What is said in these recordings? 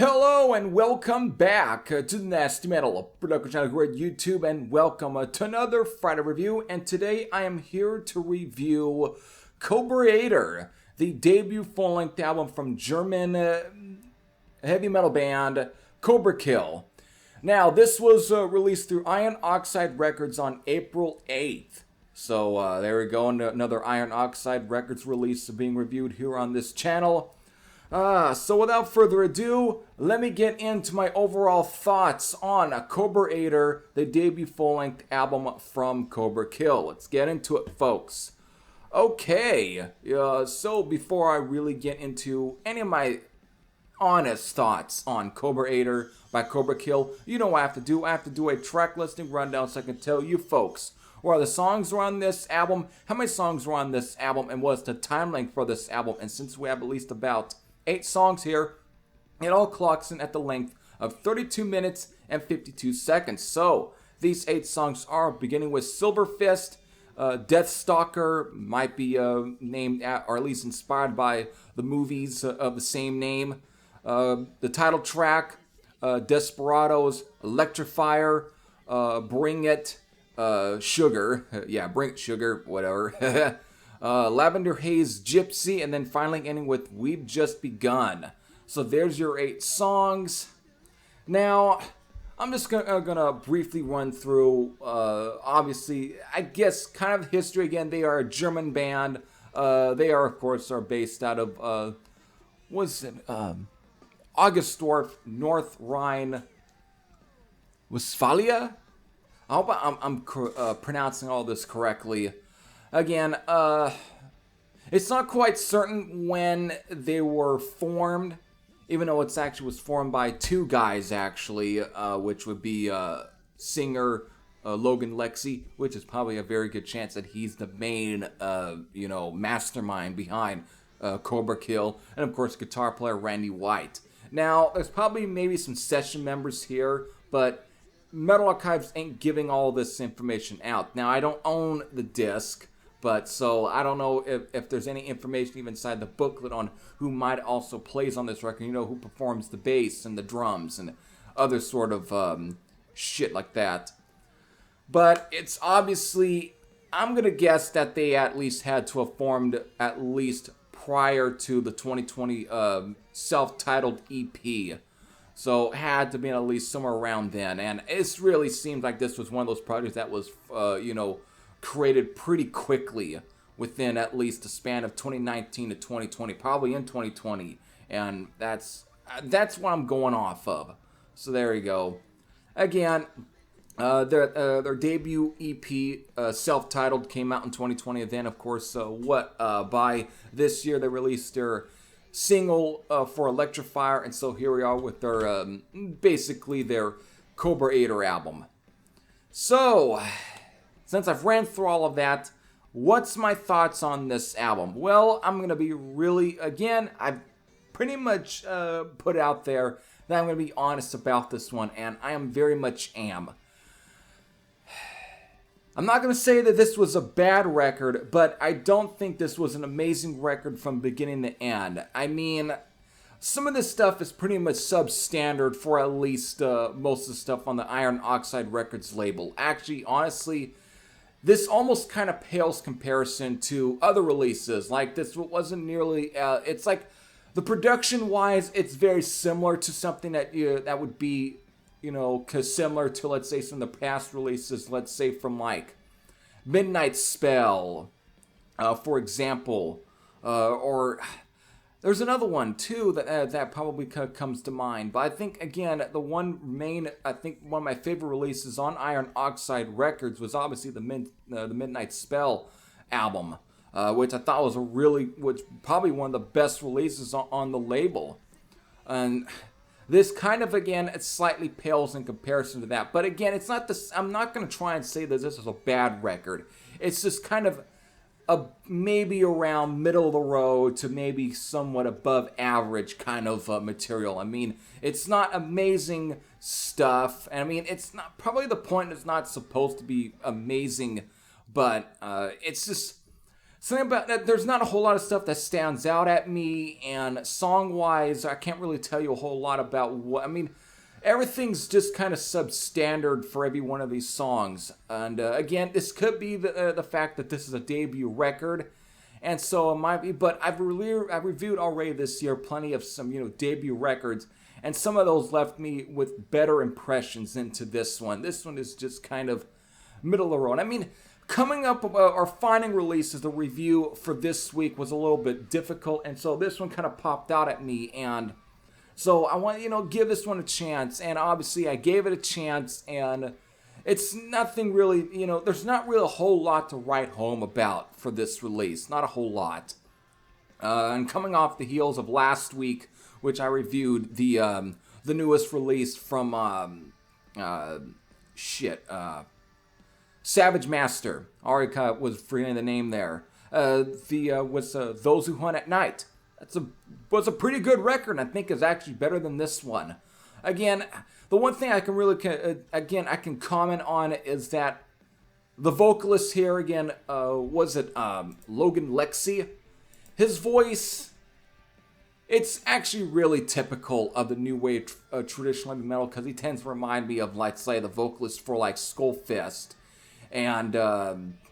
Hello and welcome back to the Nasty Metal Production channel here at YouTube, and welcome to another Friday review. And today I am here to review Cobratör, the debut full-length album from German heavy metal band CobraKill. Now this was released through Iron Oxide Records on April 8th. So there we go, another Iron Oxide Records release being reviewed here on this channel. So without further ado, let me get into my overall thoughts on Cobratör, the debut full-length album from CobraKill. Let's get into it, folks. Okay, so before I really get into any of my honest thoughts on Cobratör by CobraKill, you know what I have to do. I have to do a track listing rundown so I can tell you folks what are the songs are on this album, how many songs are on this album, and what's the time length for this album. And since we have at least about 8 songs here, it all clocks in at the length of 32 minutes and 52 seconds. So these 8 songs are beginning with Silver Fist, Deathstalker, might be named at, or at least inspired by the movies of the same name. The title track, Desperados, Electrifier, Bring It, Sugar, yeah, Bring It Sugar, whatever. Lavender Haze, Gypsy, and then finally ending with We've Just Begun. So there's your 8 songs. Now, I'm just gonna briefly run through, obviously, I guess, kind of history again. They are a German band. They are, of course, are based out of, Augustsdorf, North Rhine-Westphalia? I hope I'm pronouncing all this correctly. Again, it's not quite certain when they were formed, even though it actually was formed by 2 guys, actually, which would be singer Logan Lexi, which is probably a very good chance that he's the main, mastermind behind CobraKill, and of course, guitar player Randy White. Now, there's probably maybe some session members here, but Metal Archives ain't giving all this information out. Now, I don't own the disc, but so I don't know if there's any information even inside the booklet on who might also plays on this record, who performs the bass and the drums and other sort of shit like that. But it's obviously, I'm going to guess that they at least had to have formed at least prior to the 2020 self-titled EP. So had to be at least somewhere around then. And it really seems like this was one of those projects that was, created pretty quickly within at least a span of 2019 to 2020, probably in 2020. And that's what I'm going off of. So there you go. Again, their debut EP, self-titled, came out in 2020. And then, of course, by this year they released their single for Electrifier, and so here we are with their basically their Cobratör album. So, since I've ran through all of that, what's my thoughts on this album? Well, I'm gonna be really, again, I've pretty much put out there that I'm gonna be honest about this one, and I am very much am. I'm not going to say that this was a bad record, but I don't think this was an amazing record from beginning to end. I mean, some of this stuff is pretty much substandard for at least most of the stuff on the Iron Oxide Records label. Actually, honestly, this almost kind of pales comparison to other releases. Like, this wasn't nearly, it's like, the production-wise, it's very similar to something that that would be, similar to, let's say, some of the past releases, let's say from like Midnight Spell, for example, or there's another one too that probably comes to mind. But I think, again, one of my favorite releases on Iron Oxide Records was obviously the Midnight Spell album, which I thought was probably one of the best releases on the label. And this kind of, again, it slightly pales in comparison to that. But again, it's not this. I'm not going to try and say that this is a bad record. It's just kind of maybe around middle of the road to maybe somewhat above average kind of material. I mean, it's not amazing stuff. And I mean, it's not, probably the point is not supposed to be amazing, but it's just something about that, there's not a whole lot of stuff that stands out at me, and song-wise, I can't really tell you a whole lot about what, I mean, everything's just kind of substandard for every one of these songs, and again, this could be the fact that this is a debut record, and so it might be, but I've reviewed already this year plenty of some, debut records, and some of those left me with better impressions into this one. This one is just kind of middle of the road. I mean, coming up or finding releases, the review for this week was a little bit difficult, and so this one kind of popped out at me, and so I want to, give this one a chance, and obviously I gave it a chance, and it's nothing really, there's not really a whole lot to write home about for this release, not a whole lot. And coming off the heels of last week, which I reviewed the newest release from, Savage Master. Already was forgetting the name there. Was Those Who Hunt at Night. Was a pretty good record, and I think is actually better than this one. Again, the one thing I can really I can comment on is that the vocalist here again Logan Lexi. His voice, it's actually really typical of the new wave traditional heavy metal, because he tends to remind me of, like, say, the vocalist for like Skullfist. And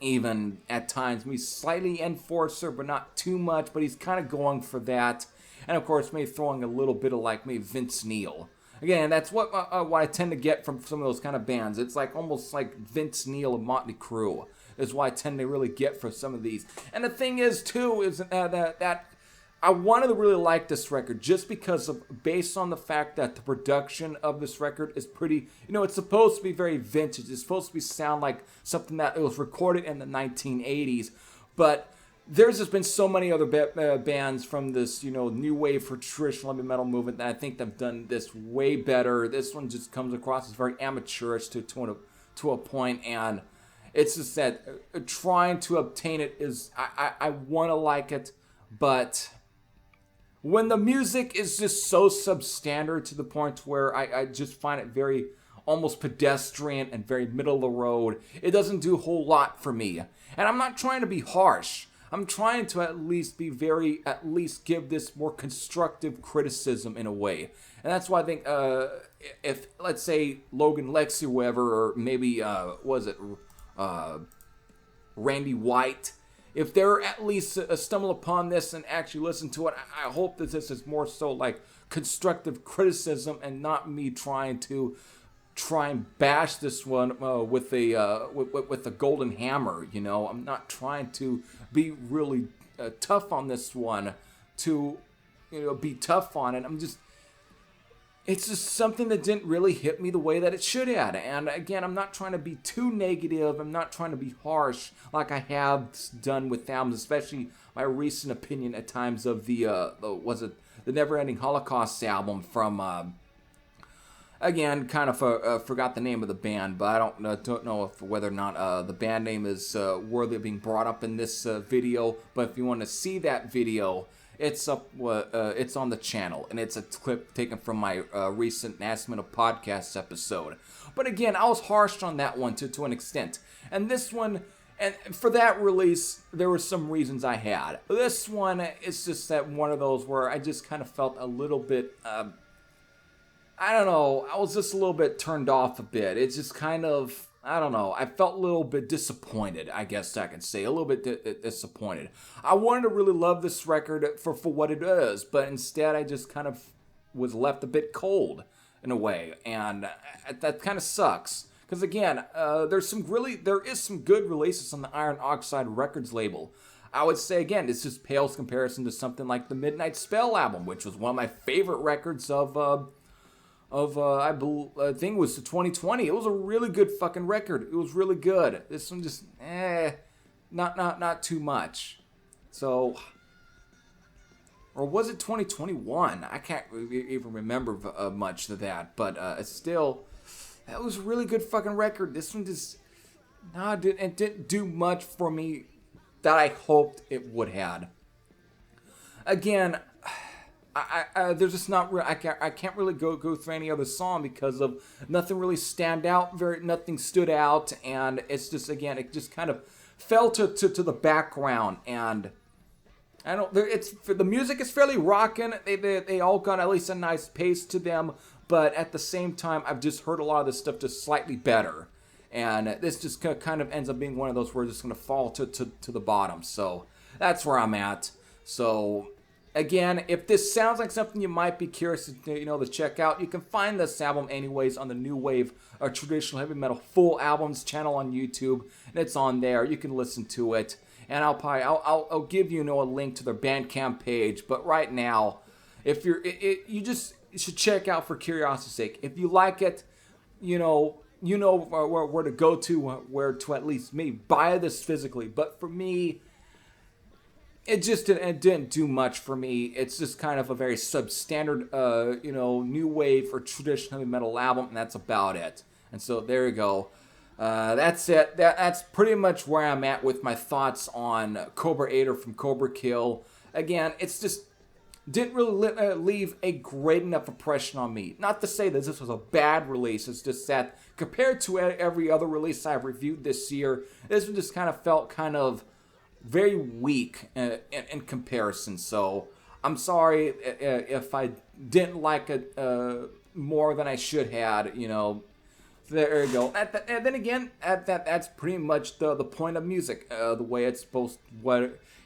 even at times, maybe slightly Enforcer, but not too much. But he's kind of going for that. And of course, maybe throwing a little bit of like maybe Vince Neil. Again, that's what I tend to get from some of those kind of bands. It's like almost like Vince Neil and Motley Crue is what I tend to really get for some of these. And the thing is, too, is that I wanted to really like this record just because of, based on the fact that the production of this record is pretty, it's supposed to be very vintage. It's supposed to be sound like something that it was recorded in the 1980s. But there's just been so many other bands from this, new wave for traditional heavy metal movement that I think have done this way better. This one just comes across as very amateurish to a point, and it's just that trying to obtain it is, I want to like it, but when the music is just so substandard to the point where I just find it very almost pedestrian and very middle of the road, it doesn't do a whole lot for me. And I'm not trying to be harsh. I'm trying to at least give this more constructive criticism in a way. And that's why I think if, let's say, Logan Lexi or whoever, or maybe, Randy White, if they're at least stumble upon this and actually listen to it, I hope that this is more so like constructive criticism and not me trying and bash this one with the golden hammer. I'm not trying to be really tough on this one to be tough on it. It's just something that didn't really hit me the way that it should have. And again, I'm not trying to be too negative. I'm not trying to be harsh like I have done with albums, especially my recent opinion at times of the Never Ending Holocaust album from, again, kind of forgot the name of the band, but I don't know whether or not the band name is worthy of being brought up in this video. But if you want to see that video, it's up. It's on the channel, and it's a clip taken from my recent NastyMetalProductions episode. But again, I was harsh on that one to an extent, and this one, and for that release, there were some reasons I had. This one is just that one of those where I just kind of felt a little bit. I don't know. I was just a little bit turned off a bit. It's just kind of, I don't know. I felt a little bit disappointed, I guess I can say. A little bit disappointed. I wanted to really love this record for what it is, but instead I just kind of was left a bit cold in a way. And that kind of sucks. Because again, there is some good releases on the Iron Oxide Records label. I would say, again, this just pales comparison to something like the Midnight Spell album, which was one of my favorite records of I think it was 2020. It was a really good fucking record. It was really good. This one just, not too much. So, or was it 2021? I can't even remember much of that. But it's still, that was a really good fucking record. This one just, it didn't do much for me that I hoped it would have. Again, there's just not real. I can't really go through any other song because of nothing really nothing stood out, and it's just, again, it just kind of fell to the background, and I don't. The music is fairly rocking. They all got at least a nice pace to them, but at the same time, I've just heard a lot of this stuff just slightly better, and this just kind of ends up being one of those where it's just going to fall to the bottom. So that's where I'm at. So again, if this sounds like something you might be curious to check out, you can find this album anyways on the New Wave Traditional Heavy Metal Full Albums channel on YouTube, and it's on there. You can listen to it. And I'll give you a link to their Bandcamp page. But right now, if you should check out for curiosity's sake. If you like it, where to go to, where to at least maybe buy this physically. But for me, it didn't do much for me. It's just kind of a very substandard, new wave or traditional heavy metal album, and that's about it. And so there you go. That's it. That's pretty much where I'm at with my thoughts on Cobratör from CobraKill. Again, it's just didn't really leave a great enough impression on me. Not to say that this was a bad release. It's just that compared to every other release I've reviewed this year, this one just kind of felt kind of very weak in comparison. So I'm sorry if I didn't like it more than I should had. There you go. And then again, that's pretty much the point of music, the way it's supposed,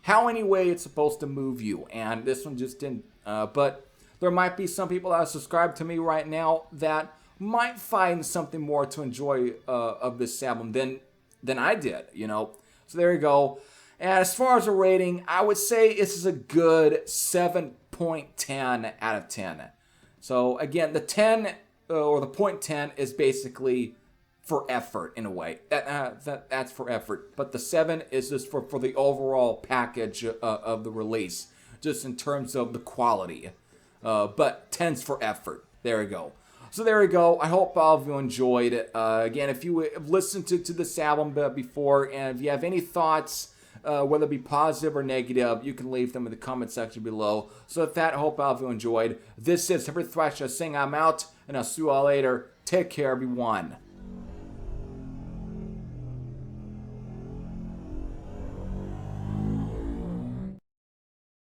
how anyway it's supposed to move you. And this one just didn't. But there might be some people that are subscribed to me right now that might find something more to enjoy of this album than I did. So there you go. And as far as a rating, I would say this is a good 7.10 out of 10. So again, the 10. Or the 0.10 is basically for effort in a way. That's for effort. But the 7 is just for the overall package of the release, just in terms of the quality. But 10's for effort. There you go. So there you go. I hope all of you enjoyed it. Again, if you have listened to this album before, and if you have any thoughts, whether it be positive or negative, you can leave them in the comment section below. So with that, I hope all of you enjoyed. This is Heavy Thrasher saying I'm out, and I'll see you all later. Take care, everyone.